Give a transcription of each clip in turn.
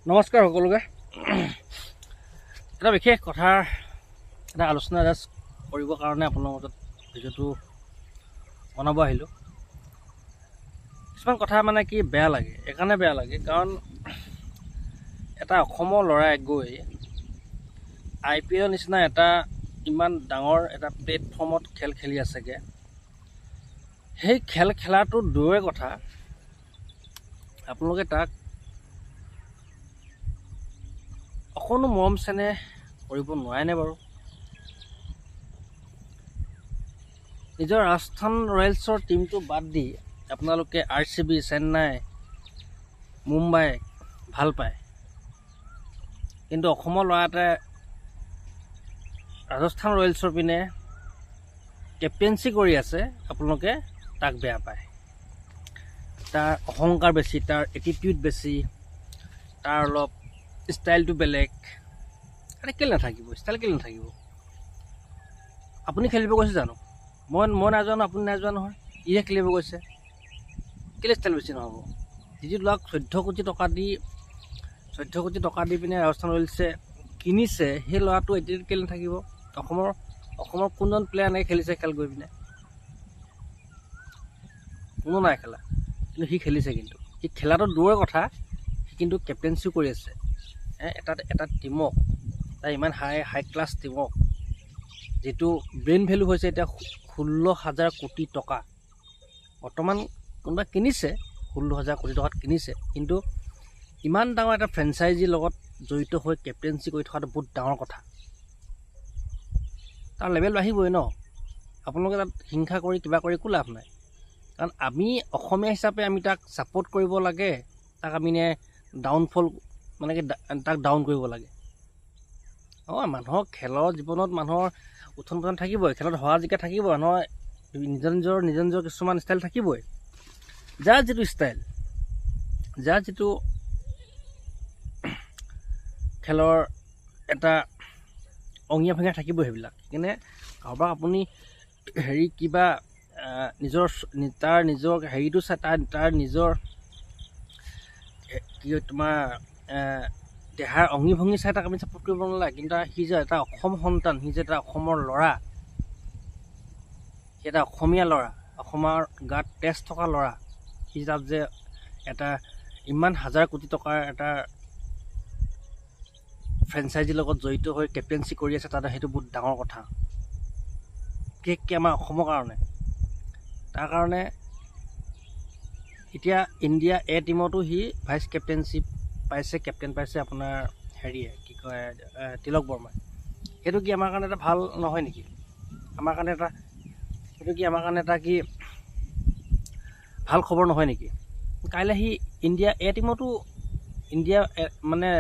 নমস্কাৰ সকলোকে। এটা বিশেষ কথা এটা আলোচনা কৰিবৰ কাৰণে আপোনাৰ মাজত ভিডিঅ'টো বনাব আহিলোঁ। কিছুমান কথা মানে কি বেয়া লাগে, এইকাৰণে বেয়া লাগে কাৰণ এটা অসমৰ ল'ৰাই গৈ IPL নিচিনা এটা ইমান ডাঙৰ এটা প্লেটফৰ্মত খেল খেলি আছেগৈ। সেই খেল খেলাটো দূৰৰে কথা, আপোনালোকে তাক অকণো মৰম চেনেহ কৰিব নোৱাৰেনে বাৰু? নিজৰ ৰাজস্থান ৰয়েলছৰ টিমটো বাদ দি আপোনালোকে RCB, চেন্নাই, মুম্বাই ভাল পায়, কিন্তু অসমৰ ল'ৰা এটাই ৰাজস্থান ৰয়েলছৰ পিনে কেপ্টেইনচি কৰি আছে, আপোনালোকে তাক বেয়া পায়। তাৰ অহংকাৰ বেছি, তাৰ এটিটিউড বেছি, তাৰ অলপ ষ্টাইলটো বেলেগ। আৰে কেলৈ নাথাকিব, ষ্টাইল কেলৈ নাথাকিব? আপুনি খেলিব গৈছে জানো? মই নাজানো, আপুনি নাজানো নহয়, ইহে খেলিব গৈছে, কেলৈ ষ্টাইল বেছি নহ'ব? যিটো ল'ৰাক 14 কোটি টকা দি পিনে ৰাজস্থান ৰয়েলছে কিনিছে, সেই ল'ৰাটো এটিটিউড কেলৈ নাথাকিব? অসমৰ কোনজন প্লেয়াৰ এনেকৈ খেলিছে খেল গৈ পিনে? কোনো নাই খেলা, কিন্তু সি খেলিছে। কিন্তু সি খেলাটো দূৰৰ কথা, সি কিন্তু কেপ্টেইনচিও কৰি আছে এটা টিমক, এটা ইমান হাই ক্লাছ টিমক, যিটো ব্ৰেইন ভেলু হৈছে এতিয়া 16,000 কোটি টকা। বৰ্তমান কোনোবা কিনিছে 16,000 কোটি টকাত কিনিছে, কিন্তু ইমান ডাঙৰ এটা ফ্ৰেঞ্চাইজিৰ লগত জড়িত হৈ কেপ্টেইনচি কৰি থকাটো বহুত ডাঙৰ কথা। তাৰ লেভেল বাঢ়িবই ন। আপোনালোকে তাত হিংসা কৰি কিবা কৰি একো লাভ নাই, কাৰণ আমি অসমীয়া হিচাপে আমি তাক ছাপোৰ্ট কৰিব লাগে, তাক আমি ডাউনফল মানে কি তাক ডাউন কৰিব লাগে। মানুহৰ খেলৰ জীৱনত মানুহৰ উথন পতন থাকিবই, খেলত হৰা জিকা থাকিবই, মানুহৰ নিজৰ কিছুমান ষ্টাইল থাকিবই। যাৰ যিটো ষ্টাইল, যাৰ যিটো খেলৰ এটা অঙিয়া ভঙিয়া থাকিবই, সেইবিলাক। সেইকাৰণে কাৰোবাক আপুনি কিবা তাৰ নিজৰ হেৰিটো চাই, তাৰ নিজৰ কি তোমাৰ দেহাৰ অঙ্গি ভঙ্গি চাই তাক আমি ছাপোৰ্ট কৰিব নালাগে। কিন্তু সি যে এটা অসম সন্তান, সি যে এটা অসমৰ ল'ৰা, সি এটা অসমীয়া ল'ৰা, অসমৰ গাত তেজ থকা ল'ৰা, সি তাত যে এটা ইমান 1000 কোটি টকাৰ এটা ফ্ৰেঞ্চাইজিৰ লগত জড়িত হৈ কেপ্টেইনচি কৰি আছে, তাত সেইটো বহুত ডাঙৰ কথা, বিশেষকৈ আমাৰ অসমৰ কাৰণে। তাৰ কাৰণে এতিয়া ইণ্ডিয়া টিমতো সি ভাইচ কেপ্টেইনশ্বিপ পাইছে, কেপ্টেইন পাইছে আপোনাৰ কি কয় তিলক বৰ্মাই। সেইটো কি আমাৰ কাৰণে এটা ভাল নহয় নেকি? আমাৰ কাৰণে এটা কি ভাল খবৰ নহয় নেকি? কাইলৈ সি ইণ্ডিয়া টিমতো মানে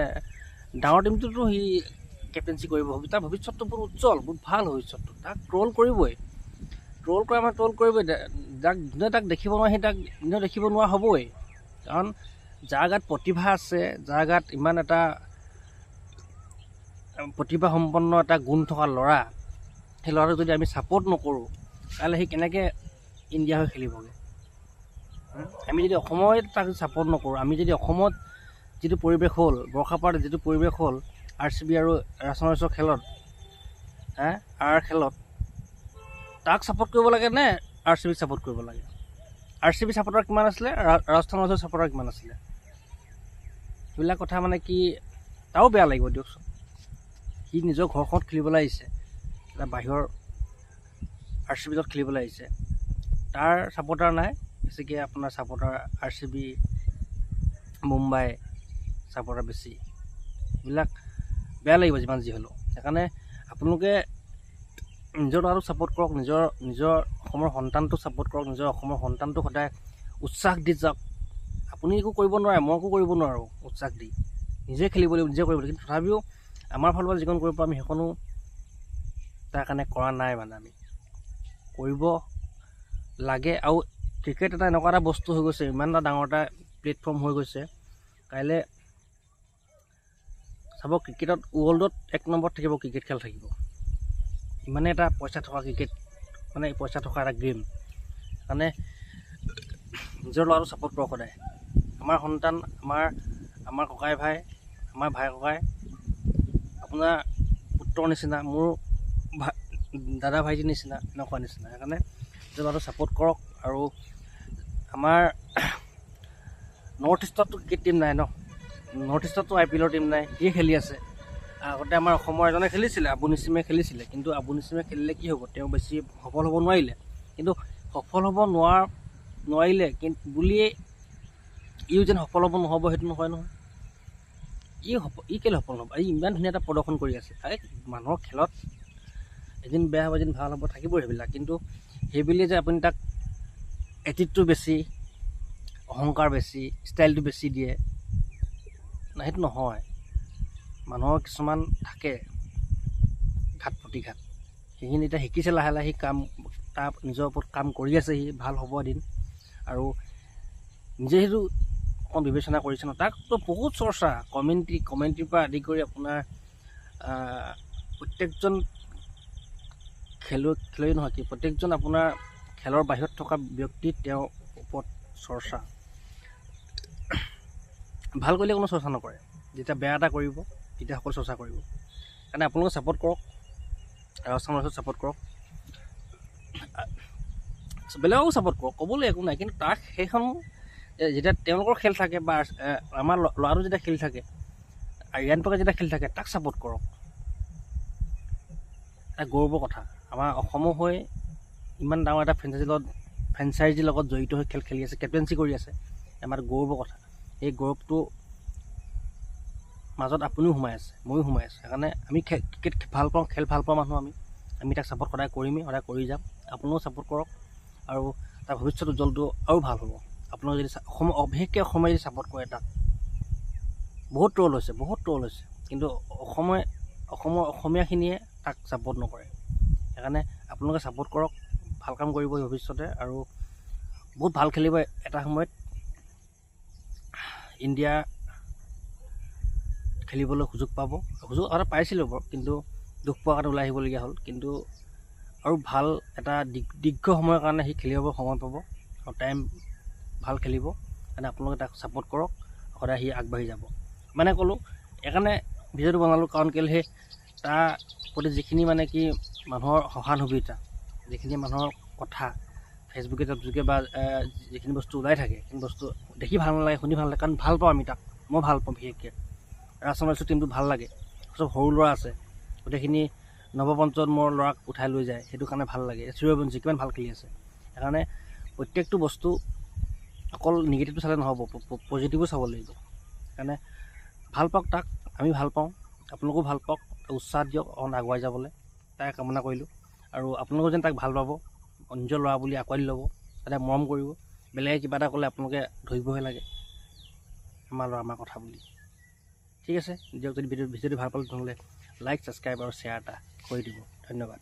ডাঙৰ টিমটোতো সি কেপ্টেইনচি কৰিব। তাৰ ভৱিষ্যতটো বহুত উজ্জ্বল, বহুত ভাল ভৱিষ্যতটো। তাক ট্ৰল কৰিবই, ট্ৰল কৰিবই। যোনে তাক দেখিব নোৱাৰে, সি তাক দেখিব নোৱাৰা হ'বই। কাৰণ যাৰ গাত প্ৰতিভা আছে, যাৰ গাত ইমান এটা প্ৰতিভা সম্পন্ন এটা গুণ থকা ল'ৰা, সেই ল'ৰাটোক যদি আমি ছাপোৰ্ট নকৰোঁ, তাহলে সি কেনেকৈ ইণ্ডিয়া হৈ খেলিবগৈ? আমি যদি অসমত তাক ছাপোৰ্ট নকৰোঁ, আমি যদি অসমত যিটো পৰিৱেশ হ'ল, বৰ্ষাপাৰাত যিটো পৰিৱেশ হ'ল RCB আৰু ৰাজস্থান ৰয়েলছৰ খেলত, খেলত তাক ছাপোৰ্ট কৰিব লাগে নে RCB ছাপোৰ্ট কৰিব লাগে? RCB ছাপোৰ্টাৰ কিমান আছিলে, ৰাজস্থান ৰয়েলছৰ ছাপোৰ্টাৰ কিমান আছিলে? সেইবিলাক কথা মানে কি, তাৰো বেয়া লাগিব দিয়কচোন। সি নিজৰ ঘৰখনত খেলিবলৈ আহিছে, এটা বাহিৰৰ RCB লগত খেলিবলৈ আহিছে, তাৰ ছাপোৰ্টাৰ নাই। বেছিকৈ আপোনাৰ ছাপোৰ্টাৰ RCB, মুম্বাই ছাপোৰ্টাৰ বেছি। এইবিলাক বেয়া লাগিব যিমান যি হ'লেও। সেইকাৰণে আপোনালোকে নিজৰ ল'ৰাটোক ছাপোৰ্ট কৰক, নিজৰ অসমৰ সন্তানটোক ছাপোৰ্ট কৰক, নিজৰ অসমৰ সন্তানটোক সদায় উৎসাহ দি যাওক। আপুনি একো কৰিব নোৱাৰে, মই একো কৰিব নোৱাৰোঁ উৎসাহ দি, নিজে খেলিব লাগিব, নিজে কৰিব লাগিব। কিন্তু তথাপিও আমাৰ ফালৰ পৰা যিকণ কৰিব পাৰোঁ আমি সেইকণো তাৰ কাৰণে কৰা নাই। মানে আমি কৰিব লাগে। আৰু ক্ৰিকেট এটা এনেকুৱা এটা বস্তু হৈ গৈছে, ইমান এটা ডাঙৰ এটা প্লেটফৰ্ম হৈ গৈছে। কাইলৈ চাব, ক্ৰিকেটত ৱৰ্ল্ডত 1 নম্বৰত থাকিব, ক্ৰিকেট খেল থাকিব। ইমানে এটা পইচা থকা ক্ৰিকেট, মানে পইচা থকা এটা গেম। মানে নিজৰ ল'ৰাটো ছাপোৰ্ট কৰক সদায়। আমাৰ সন্তান, আমাৰ ককাই ভাই আমাৰ ভাই ককাই আপোনাৰ পুত্ৰৰ নিচিনা, মোৰ দাদা ভাইটিৰ নিচিনা, এনেকুৱা নিচিনা। সেইকাৰণে যে ল'ৰাটো ছাপোৰ্ট কৰক। আৰু আমাৰ নৰ্থ ইষ্টততো ক্ৰিকেট টীম নাই ন, নৰ্থ ইষ্টততো IPLৰ টীম নাই, সিয়ে খেলি আছে। আগতে আমাৰ অসমৰ এজনে খেলিছিলে, আবু নিছিমে খেলিছিলে, কিন্তু আবু নিছিমে খেলিলে কি হ'ব, তেওঁ বেছি সফল হ'ব নোৱাৰিলে। কিন্তু সফল হ'ব নোৱাৰিলে কিন্তু বুলিয়ে ইও যেন সফল হ'ব নহ'ব সেইটো নহয় নহয়। ই কেলৈ সফল নহ'ব? ইমান ধুনীয়া এটা প্ৰদৰ্শন কৰি আছে। মানুহৰ খেলত এদিন বেয়া হ'ব, এদিন ভাল হ'ব, থাকিবই সেইবিলাক। কিন্তু সেইবুলিয়ে যে আপুনি তাক এটিটিউডটো বেছি, অহংকাৰ বেছি, ষ্টাইলটো বেছি দিয়ে, সেইটো নহয়। মানুহৰ কিছুমান থাকে ঘাট প্ৰতিঘাত, সেইখিনি এতিয়া শিকিছে লাহে লাহে। সি তাৰ নিজৰ ওপৰত কাম কৰি আছে, সি ভাল হ'ব এদিন। আৰু নিজে সেইটো অকণ বিবেচনা কৰিছে ন, তাকতো বহুত চৰ্চা, কমেণ্ট্ৰিৰ পৰা আদি কৰি আপোনাৰ প্ৰত্যেকজন খেলুৱৈ নহয় কি, প্ৰত্যেকজন আপোনাৰ খেলৰ বাহিৰত থকা ব্যক্তি তেওঁৰ ওপৰত চৰ্চা। ভাল কৰিলে কোনো চৰ্চা নকৰে, যেতিয়া বেয়া এটা কৰিব তেতিয়া সকলো চৰ্চা কৰিব। সেইকাৰণে আপোনালোকে ছাপোৰ্ট কৰক, ৰাজস্থান ৰয়েলছক ছাপোৰ্ট কৰক, বেলেগকো ছাপোৰ্ট কৰক, ক'বলৈ একো নাই। কিন্তু তাক সেইখন যেতিয়া তেওঁলোকৰ খেল থাকে বা আমাৰ ল'ৰাটো যেতিয়া খেলি থাকে, ৰিয়ান পৰাগে যেতিয়া খেলি থাকে, তাক ছাপোৰ্ট কৰক। এটা গৌৰৱৰ কথা, আমাৰ অসমৰ হৈ ইমান ডাঙৰ এটা ফ্ৰেঞ্চাইজিৰ লগত জড়িত হৈ খেলি আছে, কেপ্টেঞ্চি কৰি আছে, আমাৰ গৌৰৱৰ কথা। এই গৌৰৱটো মাজত আপুনিও সোমাই আছে, ময়ো সোমাই আছোঁ। সেইকাৰণে আমি ক্ৰিকেট ভাল পাওঁ, খেল ভাল পাওঁ মানুহ, আমি তাক ছাপোৰ্ট সদায় কৰিমেই, সদায় কৰি যাম। আপোনালোকেও ছাপোৰ্ট কৰক, আৰু তাৰ ভৱিষ্যত উজ্জ্বলটো আৰু ভাল হ'ব। আপোনালোকে যদি বিশেষকৈ অসমে যদি ছাপোৰ্ট কৰে তাক, বহুত ট্ৰল হৈছে, কিন্তু অসমীয়াখিনিয়ে তাক ছাপোৰ্ট নকৰে। সেইকাৰণে আপোনালোকে ছাপোৰ্ট কৰক, ভাল কাম কৰিব ভৱিষ্যতে, আৰু বহুত ভাল খেলিব। এটা সময়ত ইণ্ডিয়া খেলিবলৈ সুযোগ আগতে পাইছিলোঁ বাৰু, কিন্তু দুখ পোৱাৰ কাৰণে ওলাই আহিবলগীয়া হ'ল। কিন্তু আৰু ভাল এটা দীৰ্ঘ সময়ৰ কাৰণে সি খেলিব সময় পাব, আৰু ভাল খেলিব। সেইকাৰণে আপোনালোকে তাক ছাপোৰ্ট কৰক, সদায় সি আগবাঢ়ি যাব। মানে ক'লোঁ, এইকাৰণে ভিডিঅ'টো বনালোঁ, কাৰণ কেলৈ সেই তাৰ প্ৰতি যিখিনি মানে কি মানুহৰ সহানুভূতিতা, যিখিনি মানুহৰ কথা ফেচবুকে বা যিখিনি বস্তু ওলাই থাকে, সেইখিনি বস্তু দেখি ভাল নালাগে, শুনি ভাল নালাগে, কাৰণ ভাল পাওঁ আমি তাক, মই ভাল পাওঁ বিশেষকৈ। ৰাজস্থান ৰয়েলছৰ টীমটো ভাল লাগে, চব সৰু ল'ৰা আছে, গোটেইখিনি নৱপ্ৰজন্মৰ ল'ৰাক উঠাই লৈ যায়, সেইটো কাৰণে ভাল লাগে। সূৰ্যবংশী কিমান ভাল খেলি আছে। সেইকাৰণে প্ৰত্যেকটো বস্তু অকল নিগেটিভটো চালে নহ'ব, পজিটিভো চাব লাগিব। সেইকাৰণে ভাল পাওক তাক, আমি ভাল পাওঁ, আপোনালোকেও ভাল পাওক, উৎসাহ দিয়ক অকণ আগুৱাই যাবলৈ, তাই কামনা কৰিলোঁ। আৰু আপোনালোকেও যেন তাক ভাল পাব, নিজৰ ল'ৰা বুলি আঁকোৱালি ল'ব, সদায় মৰম কৰিব। বেলেগে কিবা এটা ক'লে আপোনালোকে ধৰিবহে লাগে, আমাৰ ল'ৰা আমাৰ কথা বুলি। ঠিক আছে, দিয়ক। যদি ভিডিঅ'টো ভাল পালে তেনেহ'লে লাইক, ছাবস্ক্ৰাইব আৰু শ্বেয়াৰ এটা কৰি দিব। ধন্যবাদ।